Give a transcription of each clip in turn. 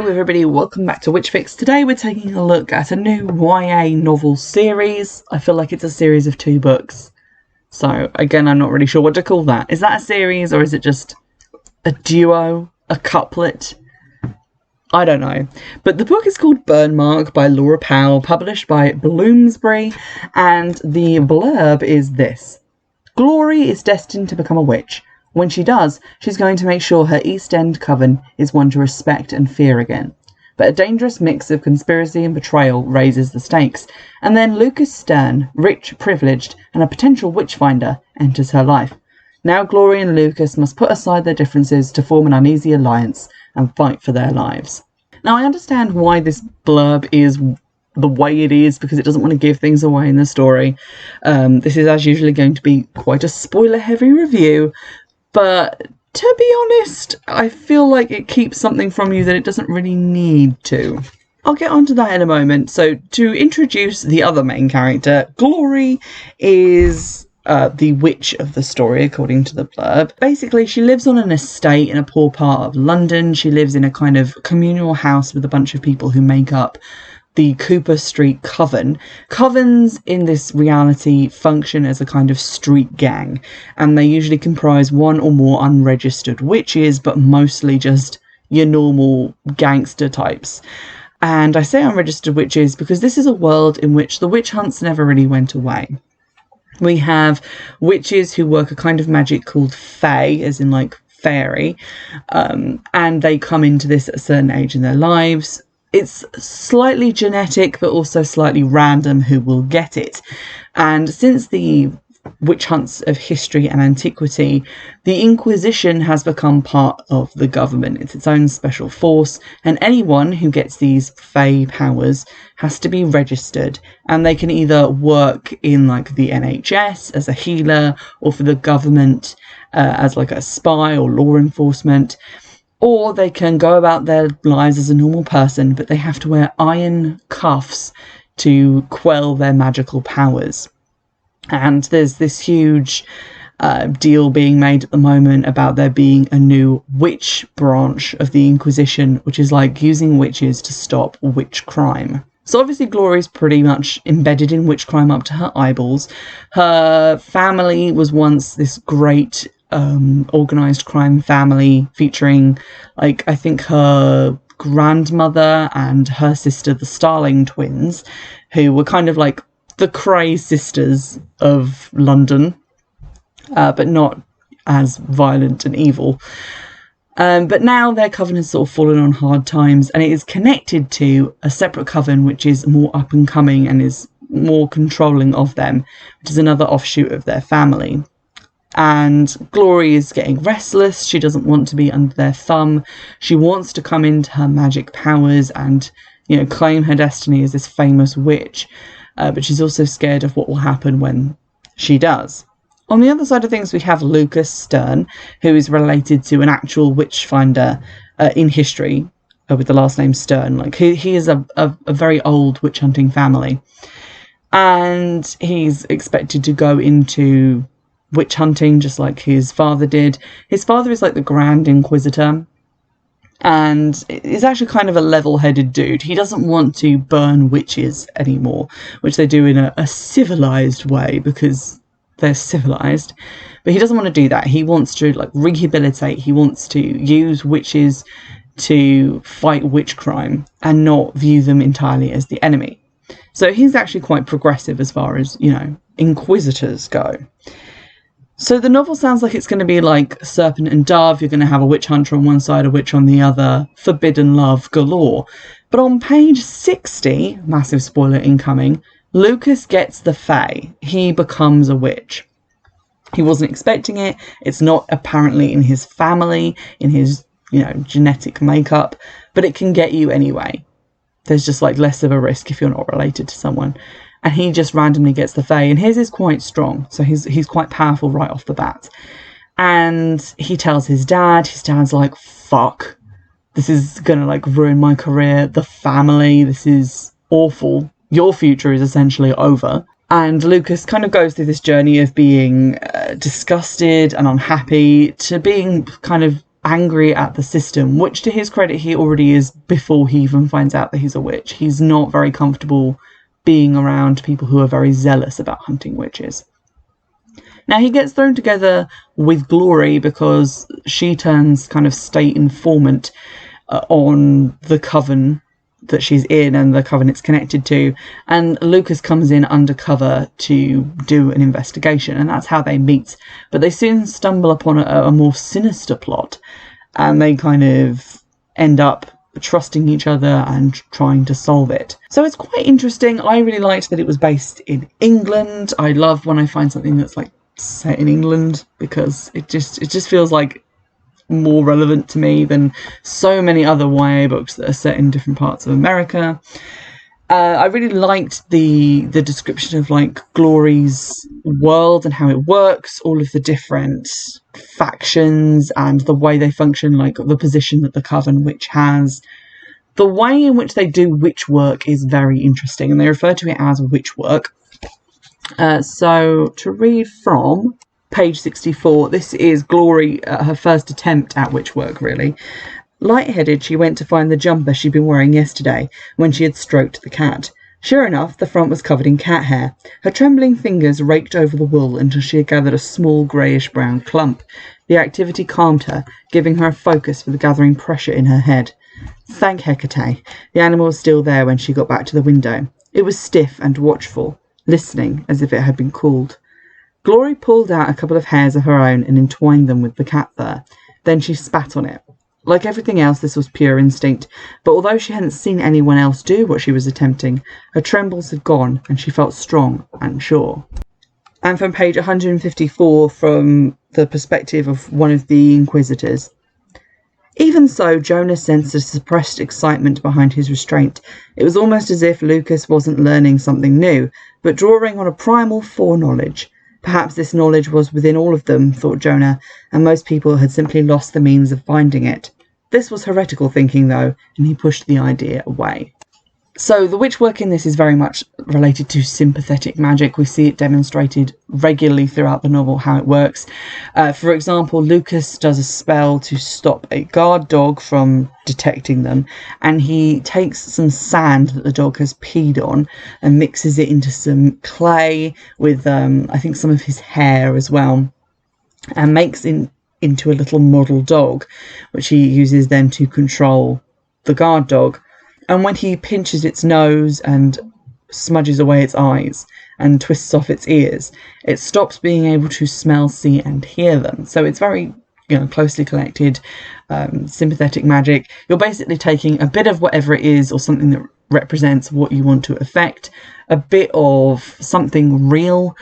Hello everybody, welcome back to Witchfix. Today we're taking a look at a new YA novel series. I feel like it's a series of 2 books. So again, I'm not really sure what to call that. Is that a series or is it just a duo, a couplet? I don't know. But the book is called Burnmark by Laura Powell, published by Bloomsbury, and the blurb is this. Glory is destined to become a witch. When she does, she's going to make sure her East End coven is one to respect and fear again. But a dangerous mix of conspiracy and betrayal raises the stakes, and then Lucas Stern, rich, privileged, and a potential witchfinder, enters her life. Now Glory and Lucas must put aside their differences to form an uneasy alliance and fight for their lives. Now I understand why this blurb is the way it is, because it doesn't want to give things away in the story. This is as usually going to be quite a spoiler-heavy review, but to be honest, I feel like it keeps something from you that it doesn't really need to. I'll get onto that in a moment. So to introduce the other main character, Glory is the witch of the story, according to the blurb. Basically, she lives on an estate in a poor part of London. She lives in a kind of communal house with a bunch of people who make up the Cooper Street Coven. Covens in this reality function as a kind of street gang, and they usually comprise 1 or more unregistered witches, but mostly just your normal gangster types. And I say unregistered witches because this is a world in which the witch hunts never really went away. We have witches who work a kind of magic called fae, as in like fairy, and they come into this at a certain age in their lives. It's slightly genetic, but also slightly random who will get it. And since the witch hunts of history and antiquity, the Inquisition has become part of the government. It's its own special force, and anyone who gets these fae powers has to be registered, and they can either work in like the NHS as a healer, or for the government as like a spy or law enforcement. Or they can go about their lives as a normal person, but they have to wear iron cuffs to quell their magical powers. And there's this huge deal being made at the moment about there being a new witch branch of the Inquisition, which is like using witches to stop witch crime. So obviously Glory's pretty much embedded in witch crime up to her eyeballs. Her family was once this great organised crime family featuring, like, I think her grandmother and her sister, the Starling twins, who were kind of like the Cray sisters of London, but not as violent and evil. But now their coven has sort of fallen on hard times, and it is connected to a separate coven which is more up and coming and is more controlling of them, which is another offshoot of their family. And Glory is getting restless. She doesn't want to be under their thumb. She wants to come into her magic powers and, claim her destiny as this famous witch. But she's also scared of what will happen when she does. On the other side of things, we have Lucas Stern, who is related to an actual witchfinder in history with the last name Stern. Like he is a very old witch hunting family. And he's expected to go into witch hunting just like his father did. His father is like the Grand Inquisitor, and is actually kind of a level-headed dude. He doesn't want to burn witches anymore, which they do in a civilized way because they're civilized, but he doesn't want to do that. He wants to like rehabilitate. He wants to use witches to fight witch crime and not view them entirely as the enemy. So he's actually quite progressive as far as, inquisitors go. So the novel sounds like it's going to be like Serpent and Dove. You're going to have a witch hunter on one side, a witch on the other, forbidden love galore. But on page 60, massive spoiler incoming, Lucas gets the fae. He becomes a witch. He wasn't expecting it. It's not apparently in his family, in his, genetic makeup, but it can get you anyway. There's just like less of a risk if you're not related to someone. And he just randomly gets the fae, and his is quite strong, so he's quite powerful right off the bat. And he tells his dad. His dad's like, fuck, this is gonna like ruin my career, the family, this is awful, your future is essentially over. And Lucas kind of goes through this journey of being disgusted and unhappy to being kind of angry at the system, which to his credit he already is before he even finds out that he's a witch. He's not very comfortable being around people who are very zealous about hunting witches. Now he gets thrown together with Glory because she turns kind of state informant on the coven that she's in and the coven it's connected to, and Lucas comes in undercover to do an investigation, and that's how they meet. But they soon stumble upon a more sinister plot, and they kind of end up trusting each other and trying to solve it. So it's quite interesting. I really liked that it was based in England. I love when I find something that's like set in England, because it just feels like more relevant to me than so many other YA books that are set in different parts of America. I really liked the description of like Glory's world and how it works, all of the different factions and the way they function, like the position that the Coven Witch has. The way in which they do witch work is very interesting, and they refer to it as witch work. So to read from page 64, this is Glory at her first attempt at witch work, really. Light-headed, she went to find the jumper she'd been wearing yesterday when she had stroked the cat. Sure enough, the front was covered in cat hair. Her trembling fingers raked over the wool until she had gathered a small greyish-brown clump. The activity calmed her, giving her a focus for the gathering pressure in her head. Thank Hecate. The animal was still there when she got back to the window. It was stiff and watchful, listening as if it had been called. Glory pulled out a couple of hairs of her own and entwined them with the cat fur. Then she spat on it. Like everything else, this was pure instinct, but although she hadn't seen anyone else do what she was attempting, her trembles had gone and she felt strong and sure. And from page 154, from the perspective of one of the Inquisitors. Even so, Jonah sensed a suppressed excitement behind his restraint. It was almost as if Lucas wasn't learning something new, but drawing on a primal foreknowledge. Perhaps this knowledge was within all of them, thought Jonah, and most people had simply lost the means of finding it. This was heretical thinking, though, and he pushed the idea away. So the witch work in this is very much related to sympathetic magic. We see it demonstrated regularly throughout the novel how it works. For example, Lucas does a spell to stop a guard dog from detecting them, and he takes some sand that the dog has peed on and mixes it into some clay with I think some of his hair as well, and makes it into a little model dog, which he uses then to control the guard dog. And when he pinches its nose and smudges away its eyes and twists off its ears, it stops being able to smell, see and hear them. So it's very, closely connected, sympathetic magic. You're basically taking a bit of whatever it is, or something that represents what you want to affect, a bit of something real,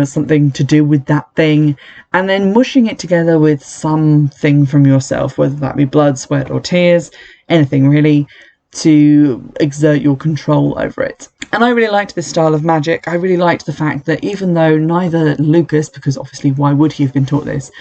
something to do with that thing, and then mushing it together with something from yourself, whether that be blood, sweat or tears, anything really, to exert your control over it. And I really liked this style of magic. I really liked the fact that even though neither Lucas, because obviously why would he have been taught this,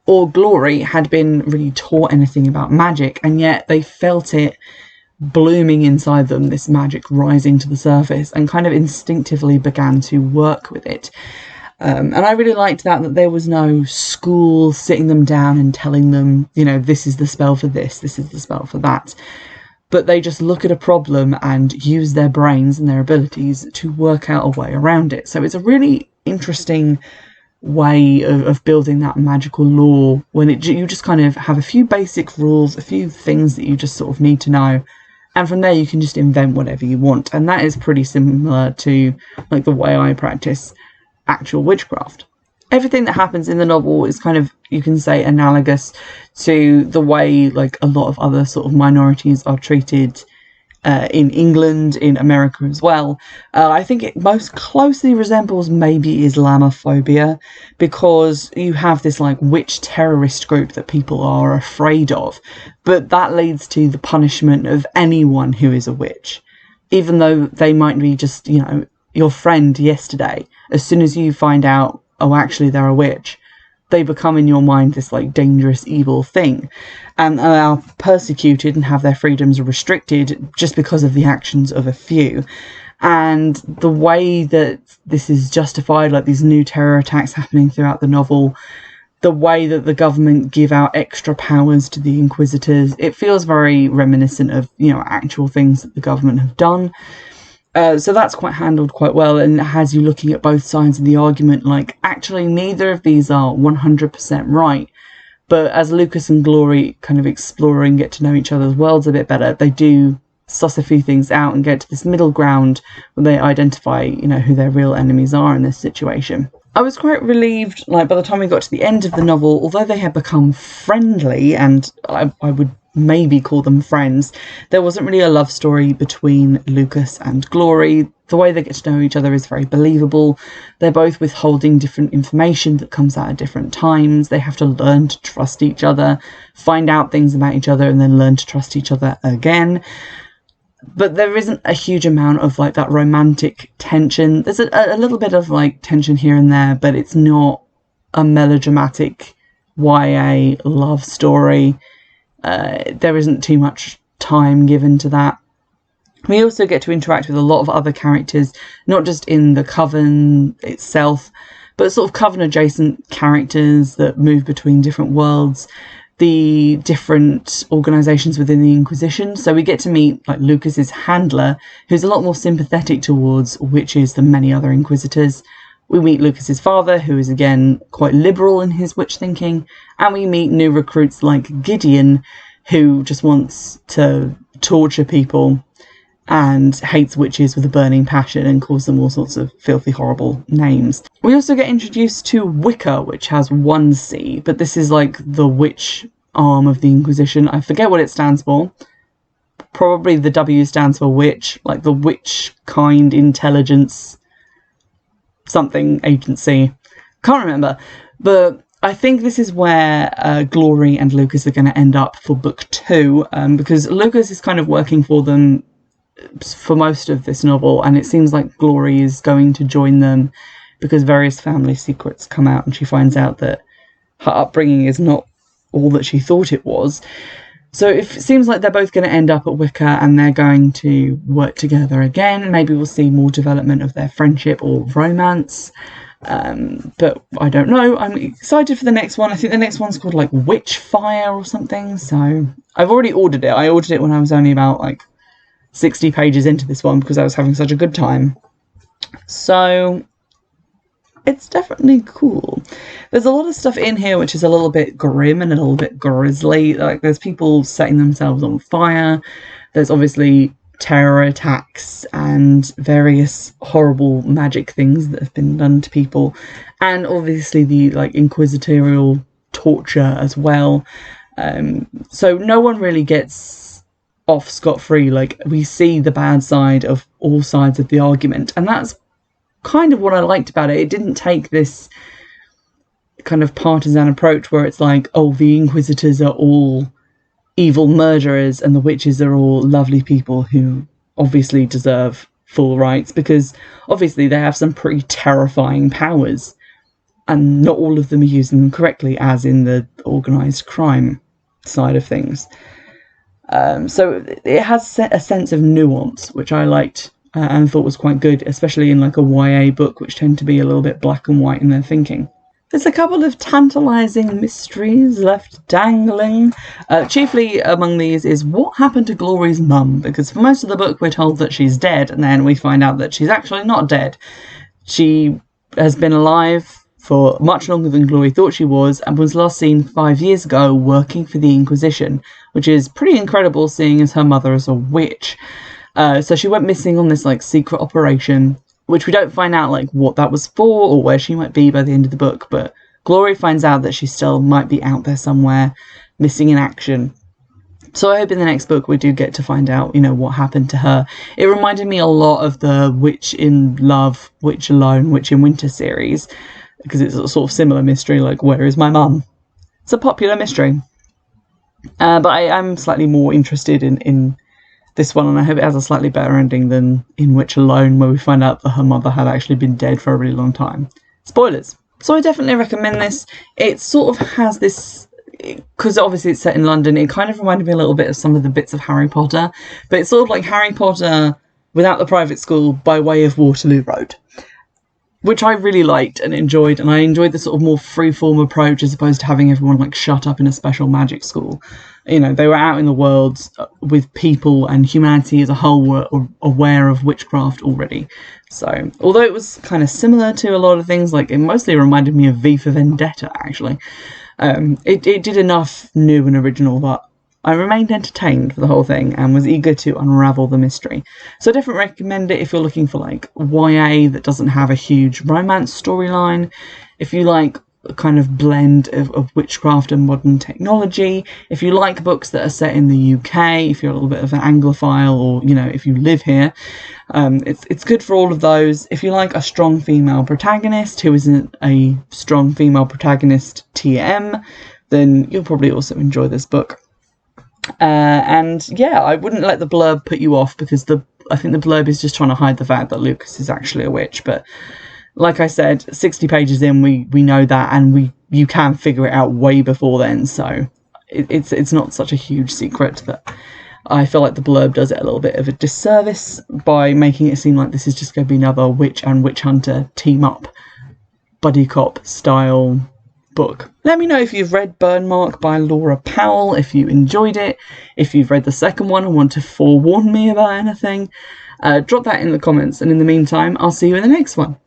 or Glory had been really taught anything about magic, and yet they felt it blooming inside them, this magic rising to the surface, and kind of instinctively began to work with it. And I really liked that there was no school sitting them down and telling them, this is the spell for this is the spell for that. But they just look at a problem and use their brains and their abilities to work out a way around it. So it's a really interesting way of building that magical lore, when you just kind of have a few basic rules, a few things that you just sort of need to know, and from there you can just invent whatever you want. And that is pretty similar to like the way I practice actual witchcraft. Everything that happens in the novel is kind of, you can say, analogous to the way like a lot of other sort of minorities are treated in England, in America as well. I think it most closely resembles maybe Islamophobia, because you have this like witch terrorist group that people are afraid of, but that leads to the punishment of anyone who is a witch, even though they might be just, your friend yesterday. As soon as you find out, oh, actually they're a witch, they become in your mind this like dangerous evil thing, and are persecuted and have their freedoms restricted just because of the actions of a few. And the way that this is justified, like these new terror attacks happening throughout the novel, the way that the government give out extra powers to the Inquisitors, it feels very reminiscent of, you know, actual things that the government have done. So that's quite handled quite well, and it has you looking at both sides of the argument, like, actually, neither of these are 100% right. But as Lucas and Glory kind of explore and get to know each other's worlds a bit better, they do suss a few things out and get to this middle ground where they identify, you know, who their real enemies are in this situation. I was quite relieved, like, by the time we got to the end of the novel, although they had become friendly, and I would maybe call them friends, there wasn't really a love story between Lucas and Glory. The way they get to know each other is very believable. They're both withholding different information that comes out at different times. They have to learn to trust each other, find out things about each other, and then learn to trust each other again. But there isn't a huge amount of, like, that romantic tension. There's a little bit of, like, tension here and there, but it's not a melodramatic YA love story. There isn't too much time given to that. We also get to interact with a lot of other characters, not just in the Coven itself, but sort of Coven-adjacent characters that move between different worlds, the different organisations within the Inquisition. So we get to meet, like, Lucas's handler, who's a lot more sympathetic towards witches than many other Inquisitors. We meet Lucas's father, who is, again, quite liberal in his witch thinking. And we meet new recruits like Gideon, who just wants to torture people and hates witches with a burning passion and calls them all sorts of filthy, horrible names. We also get introduced to Wicker, which has one C, but this is like the witch arm of the Inquisition. I forget what it stands for. Probably the W stands for witch, like the witch kind intelligence something agency. Can't remember. But I think this is where Glory and Lucas are going to end up for book 2, because Lucas is kind of working for them for most of this novel, and it seems like Glory is going to join them because various family secrets come out and she finds out that her upbringing is not all that she thought it was. So it seems like they're both going to end up at Wicker and they're going to work together again. Maybe we'll see more development of their friendship or romance. But I don't know. I'm excited for the next one. I think the next one's called like Witchfire or something. So I've already ordered it. I ordered it when I was only about like 60 pages into this one because I was having such a good time. So it's definitely cool. There's a lot of stuff in here which is a little bit grim and a little bit grisly. Like there's people setting themselves on fire. There's obviously terror attacks and various horrible magic things that have been done to people. And obviously the like inquisitorial torture as well. So no one really gets off scot-free. Like we see the bad side of all sides of the argument, and that's kind of what I liked about it. It didn't take this kind of partisan approach where it's like, oh, the Inquisitors are all evil murderers and the witches are all lovely people who obviously deserve full rights, because obviously they have some pretty terrifying powers and not all of them are using them correctly, as in the organised crime side of things. So it has a sense of nuance, which I liked and thought was quite good, especially in like a YA book, which tend to be a little bit black and white in their thinking. There's a couple of tantalising mysteries left dangling. Chiefly among these is what happened to Glory's mum, because for most of the book we're told that she's dead, and then we find out that she's actually not dead. She has been alive for much longer than Glory thought she was, and was last seen 5 years ago working for the Inquisition, which is pretty incredible seeing as her mother is a witch. So she went missing on this like secret operation, which we don't find out like what that was for or where she might be by the end of the book, but Glory finds out that she still might be out there somewhere, missing in action. So I hope in the next book we do get to find out, you know, what happened to her. It reminded me a lot of the Witch in Love, Witch Alone, Witch in Winter series, because it's a sort of similar mystery, like where is my mum? It's a popular mystery. But I'm slightly more interested in this one, and I hope it has a slightly better ending than in Witch Alone, where we find out that her mother had actually been dead for a really long time. Spoilers. So I definitely recommend this. It sort of has this, because obviously it's set in London, it kind of reminded me a little bit of some of the bits of Harry Potter, but it's sort of like Harry Potter without the private school by way of Waterloo Road. which I really liked and enjoyed, and I enjoyed the sort of more free-form approach as opposed to having everyone like shut up in a special magic school. You know, they were out in the world with people, and humanity as a whole were aware of witchcraft already. So, although it was kind of similar to a lot of things, like it mostly reminded me of V for Vendetta, actually. It did enough new and original that I remained entertained for the whole thing and was eager to unravel the mystery. So I definitely recommend it if you're looking for like YA that doesn't have a huge romance storyline. If you like a kind of blend of witchcraft and modern technology. If you like books that are set in the UK, if you're a little bit of an Anglophile, or, you know, if you live here, it's good for all of those. If you like a strong female protagonist who isn't a strong female protagonist TM, then you'll probably also enjoy this book. And yeah, I wouldn't let the blurb put you off, because I think the blurb is just trying to hide the fact that Lucas is actually a witch. But like I said, 60 pages in, we know that, and you can figure it out way before then. So it's not such a huge secret that I feel like the blurb does it a little bit of a disservice by making it seem like this is just going to be another witch and witch hunter team up buddy cop style book. Let me know if you've read Burnmark by Laura Powell, if you enjoyed it, if you've read the second one and want to forewarn me about anything. Drop that in the comments, and in the meantime, I'll see you in the next one.